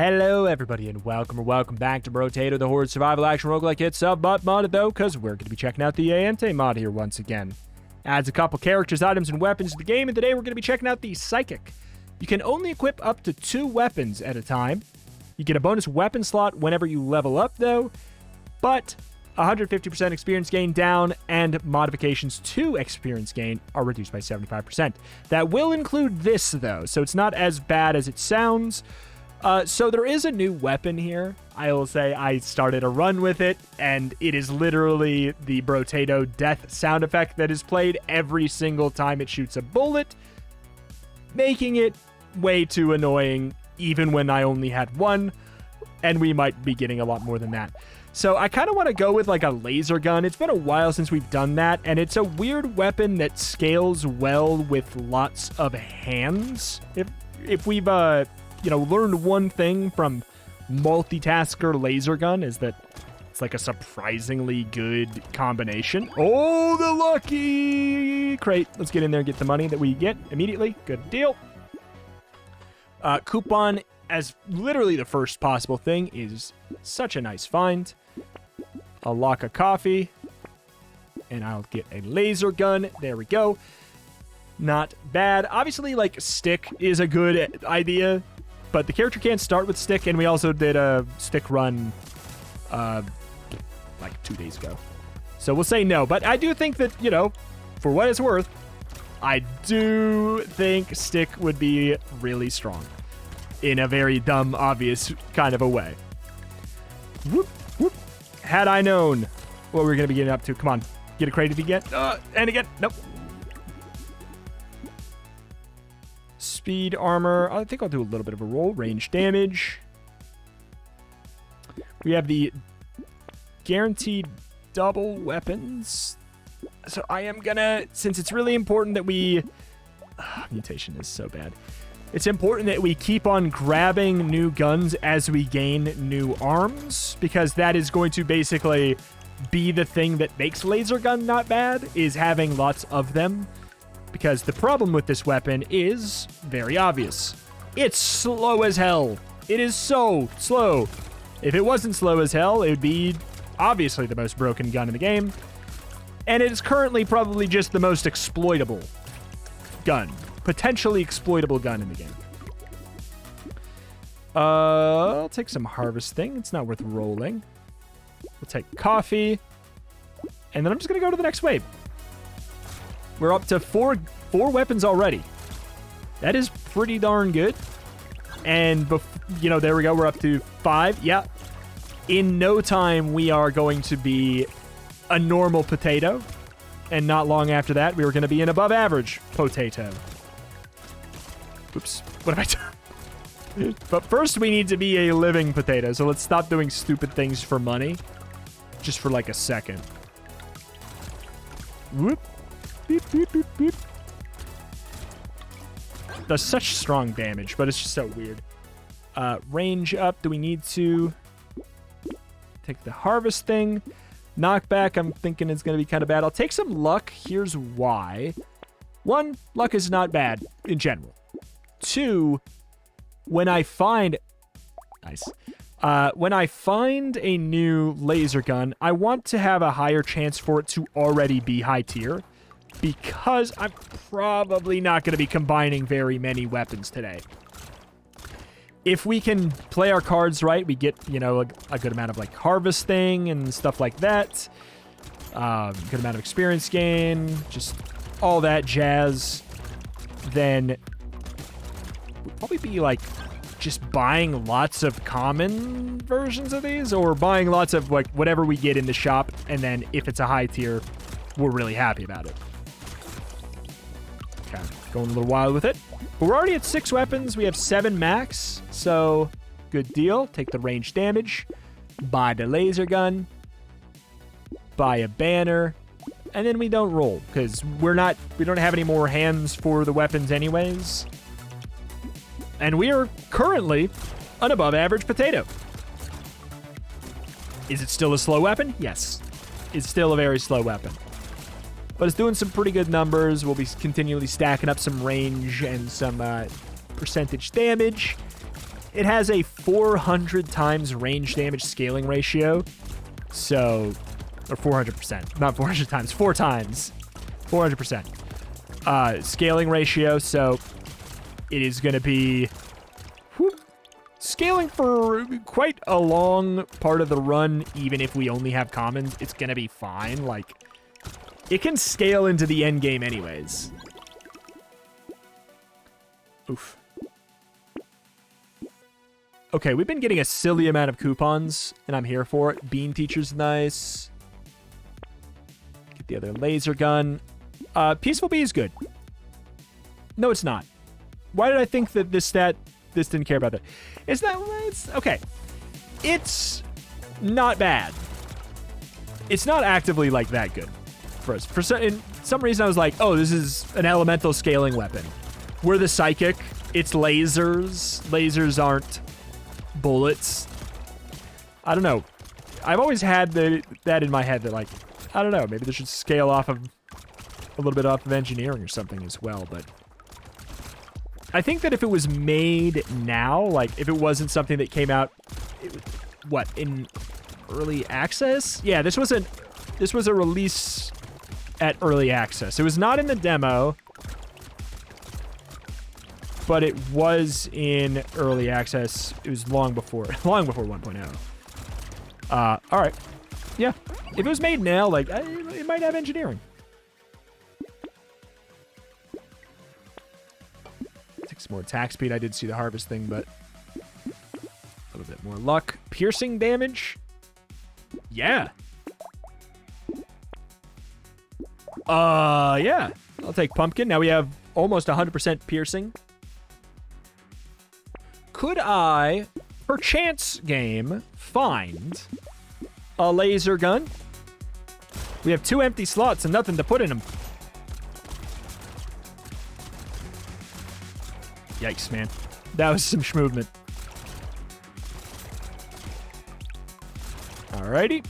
Hello, everybody, and welcome back to Brotato, the Horde Survival Action Roguelike. It's a butt mod, though, because we're going to be checking out the Deadendsaint mod here once again. Adds a couple characters, items, and weapons to the game, and today we're going to be checking out the Psychic. You can only equip up to 2 weapons at a time. You get a bonus weapon slot whenever you level up, though, but 150% experience gain down, and modifications to experience gain are reduced by 75%. That will include this, though, so it's not as bad as it sounds. So there is a new weapon here. I will say I started a run with it, and it is literally the Brotato death sound effect that is played every single time it shoots a bullet, making it way too annoying, even when I only had one, and we might be getting a lot more than that. So I kind of want to go with like a laser gun. It's been a while since we've done that, and it's a weird weapon that scales well with lots of hands. If we've learned one thing from multitasker laser gun is that it's like a surprisingly good combination. Oh, the lucky crate. Let's get in there and get the money that we get immediately. Good deal. Coupon as literally the first possible thing is such a nice find. A lock of coffee, and I'll get a laser gun. There we go. Not bad. Obviously, like, stick is a good idea, but the character can't start with stick, and we also did a stick run like 2 days ago. So we'll say no, but I do think that, for what it's worth, I do think stick would be really strong in a very dumb, obvious kind of a way. Whoop, whoop. Had I known what we were going to be getting up to. Come on, get a crate if you get. And again, nope. Speed armor. I think I'll do a little bit of a roll. Range damage. We have the guaranteed double weapons. So I am gonna, since it's really important that we... mutation is so bad. It's important that we keep on grabbing new guns as we gain new arms, because that is going to basically be the thing that makes laser gun not bad, is having lots of them. Because the problem with this weapon is very obvious. It's slow as hell. It is so slow. If it wasn't slow as hell, it would be obviously the most broken gun in the game. And it is currently probably just the most exploitable gun. Potentially exploitable gun in the game. I'll take some harvesting. It's not worth rolling. We'll take coffee. And then I'm just going to go to the next wave. We're up to four weapons already. That is pretty darn good. And, there we go. We're up to 5. Yeah. In no time, we are going to be a normal potato. And not long after that, we were going to be an above average potato. Oops. What have I done? But first, we need to be a living potato. So let's stop doing stupid things for money. Just for like a second. Whoop. Beep, beep, beep, beep. Does such strong damage, but it's just so weird. Range up. Do we need to take the harvest thing? Knockback, I'm thinking it's going to be kind of bad. I'll take some luck. Here's why. 1, luck is not bad in general. 2, when I find... Nice. When I find a new laser gun, I want to have a higher chance for it to already be high tier, because I'm probably not going to be combining very many weapons today. If we can play our cards right, we get, a good amount of, like, harvesting and stuff like that. Good amount of experience gain, just all that jazz. Then we'll probably be, like, just buying lots of common versions of these, or buying lots of, like, whatever we get in the shop, and then if it's a high tier, we're really happy about it. Okay, going a little wild with it. But we're already at 6 weapons. We have 7 max, so good deal. Take the range damage. Buy the laser gun. Buy a banner. And then we don't roll, because we don't have any more hands for the weapons anyways. And we are currently an above average potato. Is it still a slow weapon? Yes. It's still a very slow weapon. But it's doing some pretty good numbers. We'll be continually stacking up some range and some percentage damage. it has a 400 times range damage scaling ratio. So, or 400%, not 400 times, 4 times, 400%. Scaling ratio, so it is going to be scaling for quite a long part of the run, even if we only have commons. It's going to be fine. Like, it can scale into the end game anyways. Oof. Okay, we've been getting a silly amount of coupons, and I'm here for it. Bean Teacher's nice. Get the other laser gun. Peaceful Bee is good. No, it's not. Why did I think that this didn't care about that? It's okay. It's not bad. It's not actively, like, that good. For some reason, I was like, oh, this is an elemental scaling weapon. We're the psychic. It's lasers. Lasers aren't bullets. I don't know. I've always had that in my head that, like, I don't know, maybe they should scale off of a little bit off of engineering or something as well, but I think that if it was made now, like if it wasn't something that came out in early access? Yeah, this was a release at early access. It was not in the demo, but it was in early access. It was long before 1.0. All right. Yeah. If it was made now, like, it might have engineering. Take some more attack speed. I did see the harvest thing, but a little bit more luck. Piercing damage. Yeah. Yeah. I'll take pumpkin. Now we have almost 100% piercing. Could I, perchance game, find a laser gun? We have 2 empty slots and nothing to put in them. Yikes, man. That was some schmovement. Alrighty.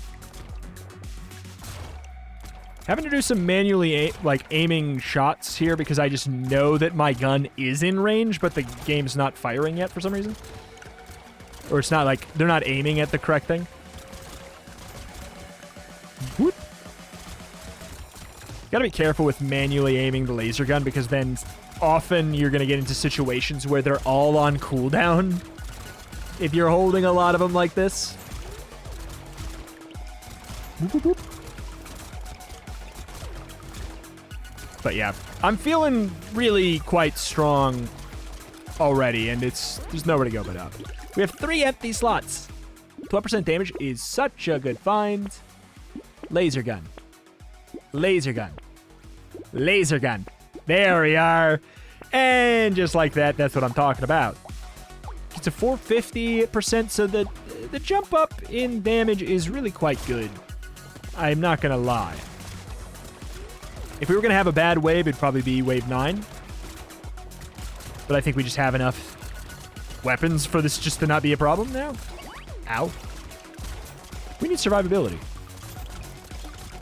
Having to do some manually aiming shots here because I just know that my gun is in range, but the game's not firing yet for some reason. Or it's not like they're not aiming at the correct thing. Whoop. Gotta be careful with manually aiming the laser gun because then often you're gonna get into situations where they're all on cooldown if you're holding a lot of them like this. Whoop, whoop, whoop. But yeah, I'm feeling really quite strong already, and there's nowhere to go but up. We have 3 empty slots. 12% damage is such a good find. Laser gun. Laser gun. Laser gun. There we are. And just like that, that's what I'm talking about. It's a 450%, so the jump up in damage is really quite good. I'm not going to lie. If we were going to have a bad wave, it'd probably be wave 9. But I think we just have enough weapons for this just to not be a problem now. Ow. We need survivability.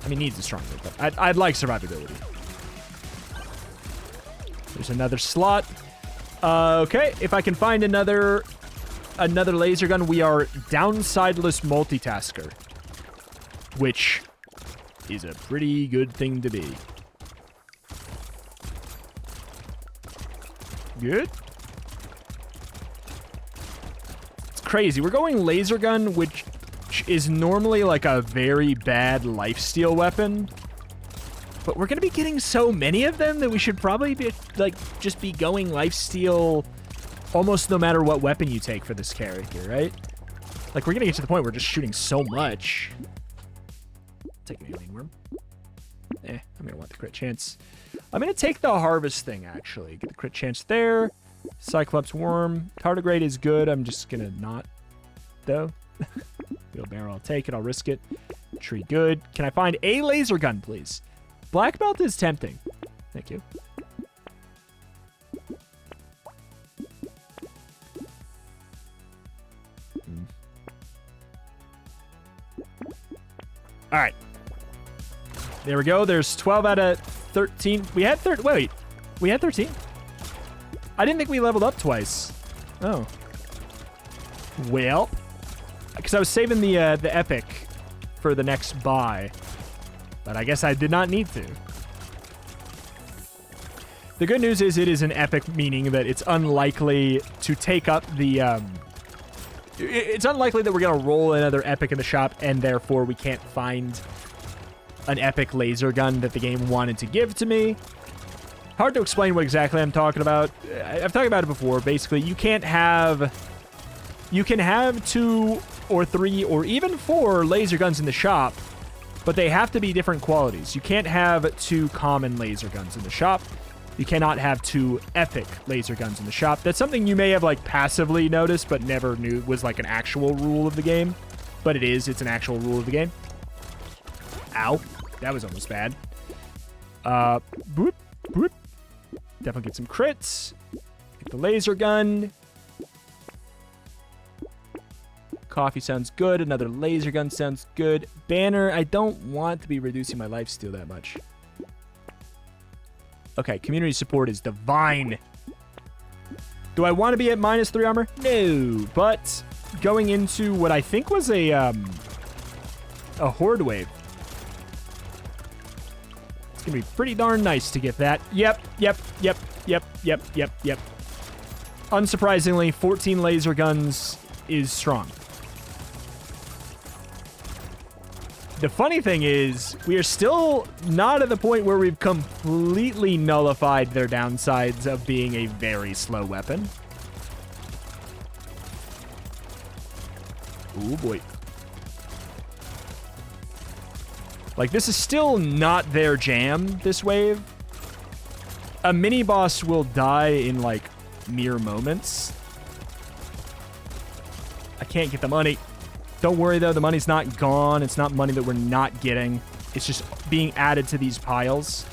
I mean, needs is strong word, but I'd like survivability. There's another slot. Okay, if I can find another laser gun, we are downsideless multitasker, which is a pretty good thing to be. Good. It's crazy. We're going laser gun, which is normally like a very bad lifesteal weapon. But we're going to be getting so many of them that we should probably be like just be going lifesteal almost no matter what weapon you take for this character, right? Like we're going to get to the point where we're just shooting so much. Take an alien worm. I'm going to want the crit chance. I'm going to take the harvest thing, actually. Get the crit chance there. Cyclops worm. Tardigrade is good. I'm just going to not, though. Wheelbarrow, I'll take it. I'll risk it. Tree, good. Can I find a laser gun, please? Black belt is tempting. Thank you. All right. There we go. There's 12 out of 13. We had 13. Wait, we had 13? I didn't think we leveled up twice. Oh. Well, because I was saving the epic for the next buy, but I guess I did not need to. The good news is it is an epic, meaning that it's unlikely to take up the... it's unlikely that we're going to roll another epic in the shop, and therefore we can't find an epic laser gun that the game wanted to give to me. Hard to explain what exactly I'm talking about. I've talked about it before. Basically, you can have 2 or 3 or even 4 laser guns in the shop, but they have to be different qualities. You can't have 2 common laser guns in the shop. You cannot have 2 epic laser guns in the shop. That's something you may have like passively noticed, but never knew was like an actual rule of the game. But it is. It's an actual rule of the game. Ow. That was almost bad. Boop, boop. Definitely get some crits. Get the laser gun. Coffee sounds good. Another laser gun sounds good. Banner, I don't want to be reducing my lifesteal that much. Okay, community support is divine. Do I want to be at -3 armor? No, but going into what I think was a horde wave. It's going to be pretty darn nice to get that. Yep. Unsurprisingly, 14 laser guns is strong. The funny thing is, we are still not at the point where we've completely nullified their downsides of being a very slow weapon. Oh boy. Like, this is still not their jam, this wave. A mini-boss will die in, like, mere moments. I can't get the money. Don't worry, though. The money's not gone. It's not money that we're not getting. It's just being added to these piles.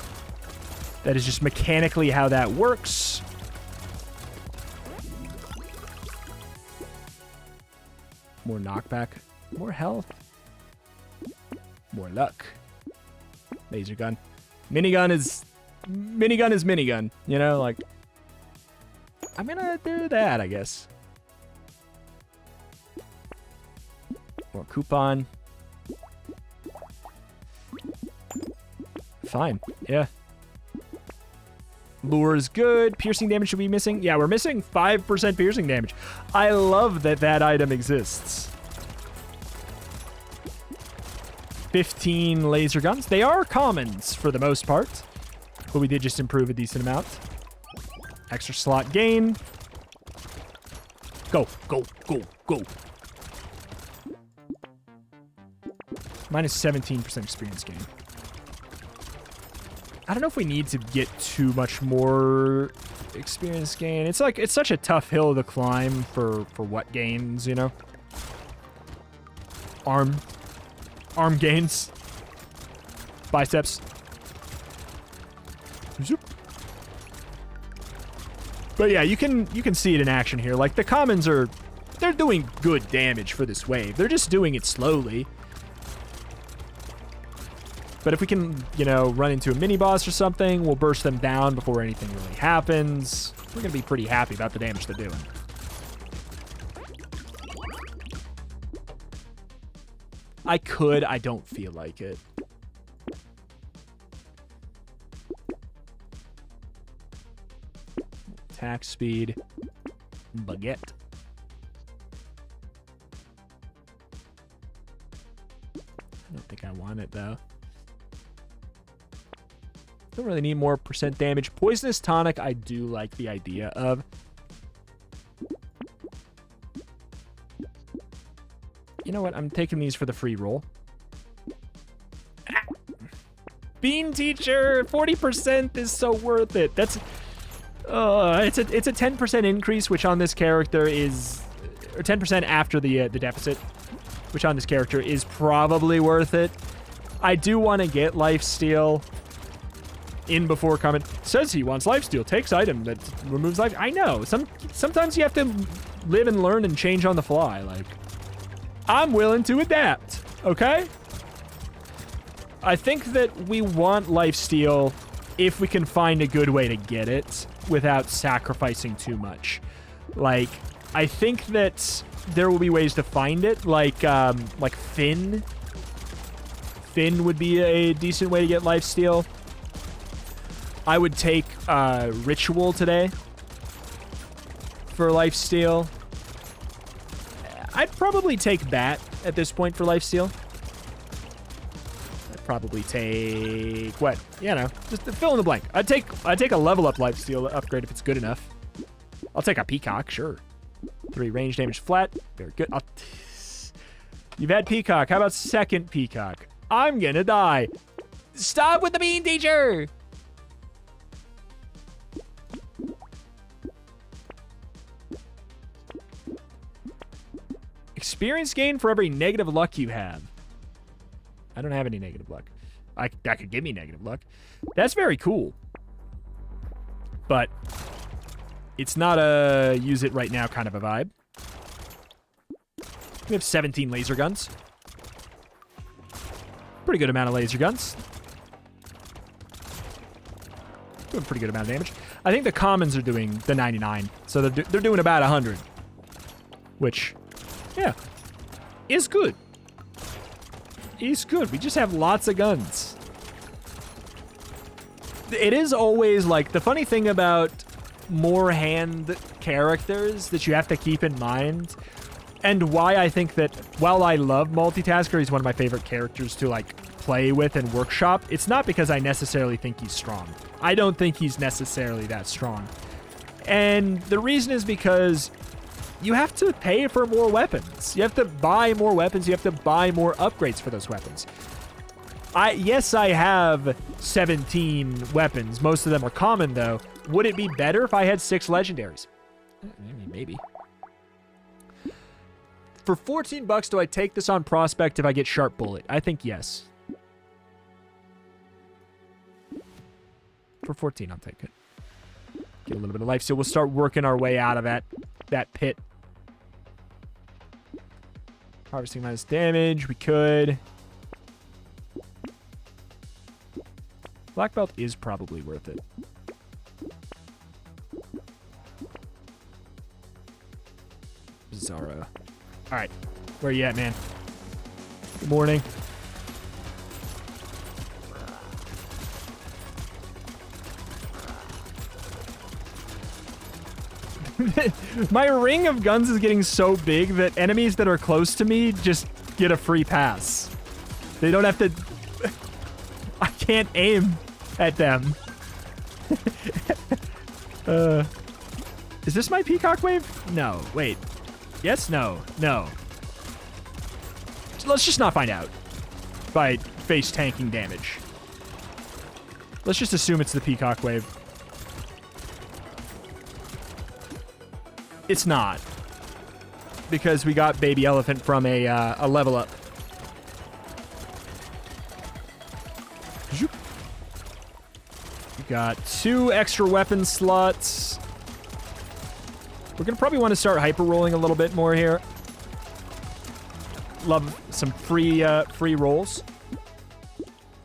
That is just mechanically how that works. More knockback. More health. More luck. Laser gun. Minigun is minigun. You know, like... I'm gonna do that, I guess. More coupon. Fine. Yeah. Lure is good. Piercing damage should be missing. Yeah, we're missing 5% piercing damage. I love that that item exists. 15 laser guns. They are commons for the most part, but we did just improve a decent amount. Extra slot gain. Go, go, go, go. Minus 17% experience gain. I don't know if we need to get too much more experience gain. It's like, it's such a tough hill to climb for what gains, you know? Arm gains. Biceps. Zoop. But yeah, you can see it in action here. Like, the commons they're doing good damage for this wave. They're just doing it slowly. But if we can, you know, run into a mini-boss or something, we'll burst them down before anything really happens. We're going to be pretty happy about the damage they're doing. I don't feel like it. Attack speed. Baguette. I don't think I want it, though. Don't really need more percent damage. Poisonous tonic, I do like the idea of. You know what? I'm taking these for the free roll. Ah. Bean teacher, 40% is so worth it. That's it's a 10% increase, which on this character is, or 10% after the deficit, which on this character is probably worth it. I do want to get lifesteal in before coming. Says he wants lifesteal. Takes item that removes life. I know. Sometimes you have to live and learn and change on the fly. Like, I'm willing to adapt. Okay? I think that we want lifesteal if we can find a good way to get it without sacrificing too much. Like, I think that there will be ways to find it, like Finn. Finn would be a decent way to get lifesteal. I would take Ritual today for lifesteal. I'd probably take Bat at this point for lifesteal. I'd probably take what? You know, just fill in the blank. I'd take a level up lifesteal upgrade if it's good enough. I'll take a Peacock, sure. 3 range damage flat. Very good. You've had Peacock. How about second Peacock? I'm gonna die. Stop with the bean, teacher! Experience gain for every negative luck you have. I don't have any negative luck. That could give me negative luck. That's very cool. But it's not a use it right now kind of a vibe. We have 17 laser guns. Pretty good amount of laser guns. Doing a pretty good amount of damage. I think the commons are doing the 99. So they're doing about 100. Which, yeah, is good. Is good. We just have lots of guns. It is always like, the funny thing about more hand characters that you have to keep in mind, and why I think that while I love Multitasker, he's one of my favorite characters to like play with and workshop, it's not because I necessarily think he's strong. I don't think he's necessarily that strong. And the reason is because you have to pay for more weapons. You have to buy more weapons. You have to buy more upgrades for those weapons. Yes, I have 17 weapons. Most of them are common, though. Would it be better if I had 6 legendaries? I mean, maybe. For 14 bucks, do I take this on Prospect if I get Sharp Bullet? I think yes. For 14, I'll take it. Get a little bit of life, so we'll start working our way out of that pit. Harvesting minus damage, we could. Black belt is probably worth it. Bizarro. All right, where you at, man? Good morning. My ring of guns is getting so big that enemies that are close to me just get a free pass. They don't have to... I can't aim at them. Is this my Peacock wave? No. Wait. Yes? No. No. Let's just not find out by face tanking damage. Let's just assume it's the Peacock wave. It's not. Because we got Baby Elephant from a level up. We got 2 extra weapon slots. We're going to probably want to start hyper rolling a little bit more here. Love some free rolls.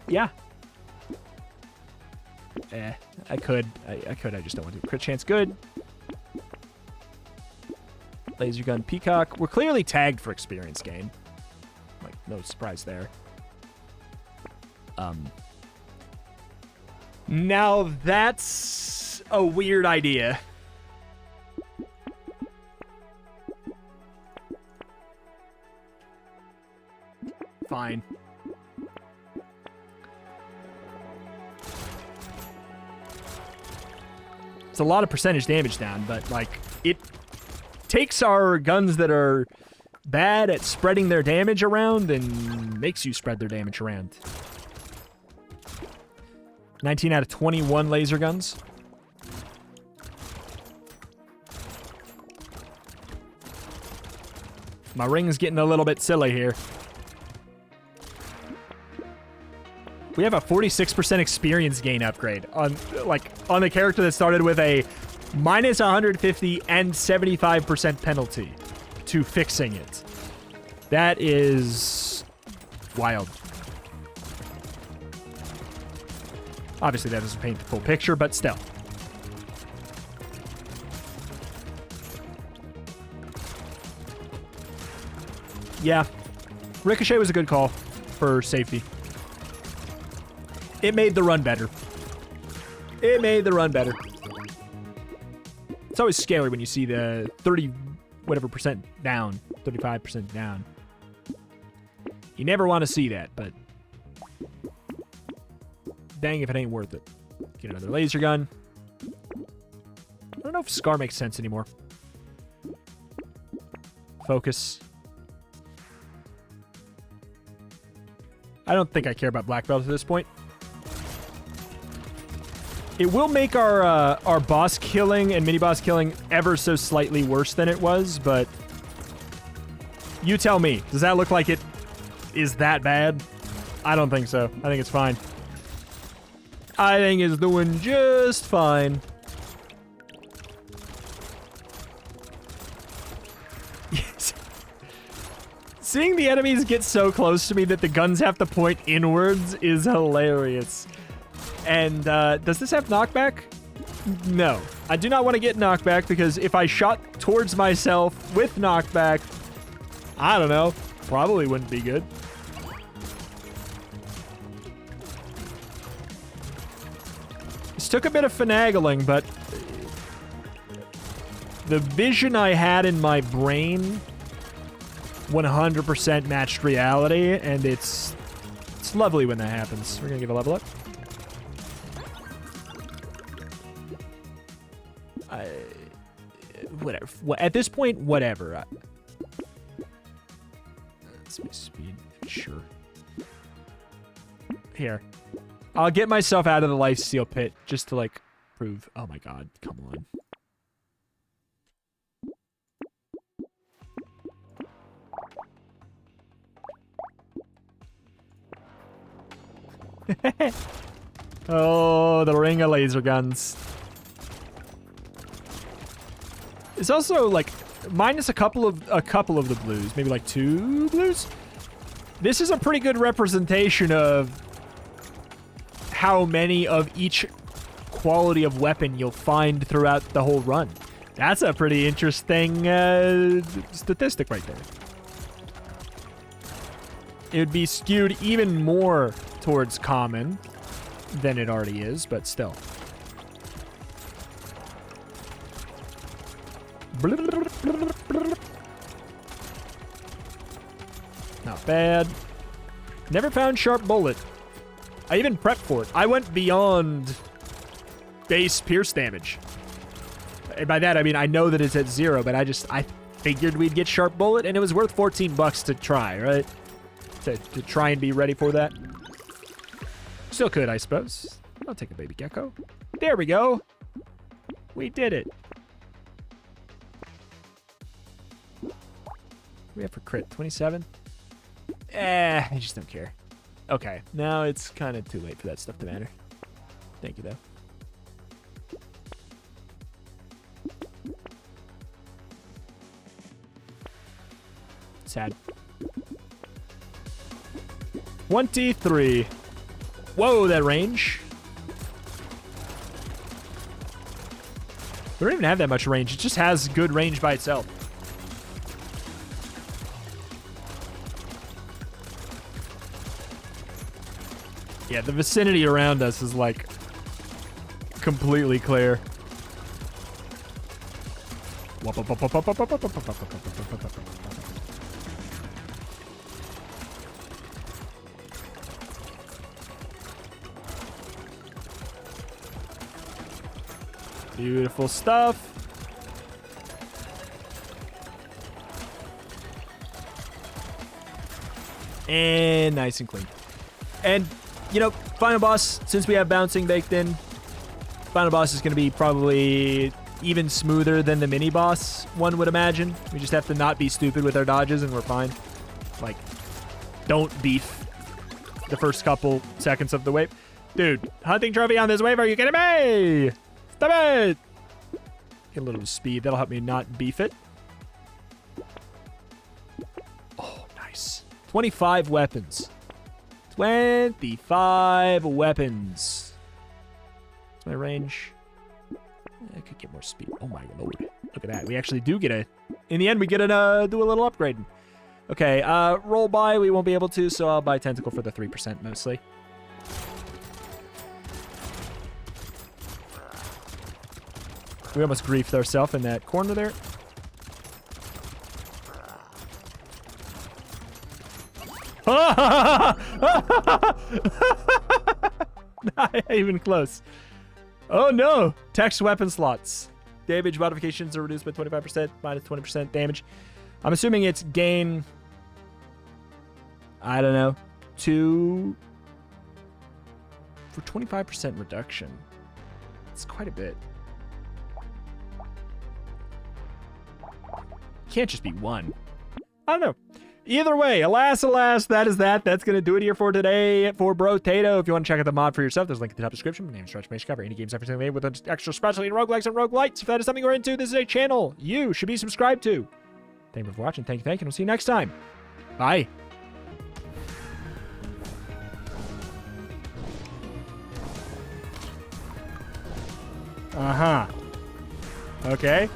Yeah. I could. I just don't want to. Crit chance good. Laser gun Peacock. We're clearly tagged for experience gain. Like, no surprise there. Now that's a weird idea. Fine. It's a lot of percentage damage down, but like it takes our guns that are bad at spreading their damage around and makes you spread their damage around. 19 out of 21 laser guns. My ring's getting a little bit silly here. We have a 46% experience gain upgrade on the character that started with a minus 150 and 75% penalty to fixing it. That is wild. Obviously, that doesn't paint the full picture, but still. Yeah. Ricochet was a good call for safety. It made the run better. It made the run better. It's always scary when you see the 30 whatever percent down, 35% down. You never want to see that, but dang if it ain't worth it. Get another laser gun. I don't know if Scar makes sense anymore. Focus. I don't think I care about black belt at this point. It will make our boss killing and mini boss killing ever so slightly worse than it was, but you tell me. Does that look like it is that bad? I don't think so. I think it's fine. I think it's doing just fine. Yes. Seeing the enemies get so close to me that the guns have to point inwards is hilarious. And does this have knockback? No. I do not want to get knockback because if I shot towards myself with knockback, I don't know, probably wouldn't be good. This took a bit of finagling, but the vision I had in my brain 100% matched reality, and it's lovely when that happens. We're gonna get a level up. Whatever. At this point, whatever. Let's see speed. Sure. Here. I'll get myself out of the lifesteal pit just to, like, prove. Oh my god. Come on. Oh, the ring of laser guns. It's also like minus a couple of the blues, maybe like 2 blues. This is a pretty good representation of how many of each quality of weapon you'll find throughout the whole run. That's a pretty interesting statistic right there. It would be skewed even more towards common than it already is, but still. Not bad. Never found sharp bullet. I even prepped for it. I went beyond base pierce damage. And by that, I mean, I know that it's at 0, but I figured we'd get sharp bullet, and it was worth 14 bucks to try, right? To try and be ready for that. Still could, I suppose. I'll take a baby gecko. There we go. We did it. We have for crit 27. I just don't care. Okay, now it's kind of too late for that stuff to matter. Thank you, though. Sad. 23. Whoa, that range. We don't even have that much range. It just has good range by itself. Yeah, the vicinity around us is, like, completely clear. Beautiful stuff. And nice and clean. And you know, final boss, since we have bouncing baked in, final boss is going to be probably even smoother than the mini boss, one would imagine. We just have to not be stupid with our dodges and we're fine. Like, don't beef the first couple seconds of the wave. Dude, hunting trophy on this wave, are you kidding me? Stop it! Get a little speed, that'll help me not beef it. Oh, nice. 25 weapons. 25 weapons. What's my range? I could get more speed. Oh my lord. Look at that. We actually do get a... In the end, we get a do a little upgrading. Okay, roll buy, we won't be able to, so I'll buy Tentacle for the 3% mostly. We almost griefed ourselves in that corner there. Not even close. Oh no! Text weapon slots. Damage modifications are reduced by 25%, minus 20% damage. I'm assuming it's gain, I don't know, 2 for 25% reduction. It's quite a bit. Can't just be 1. I don't know. Either way, alas, that is that. That's going to do it here for today for Brotato. If you want to check out the mod for yourself, there's a link in the top description. My name is Stretch. Cover any games everything made with an extra specialty in roguelikes and roguelites. If that is something you're into, this is a channel you should be subscribed to. Thank you for watching. Thank you, and we'll see you next time. Bye. Okay.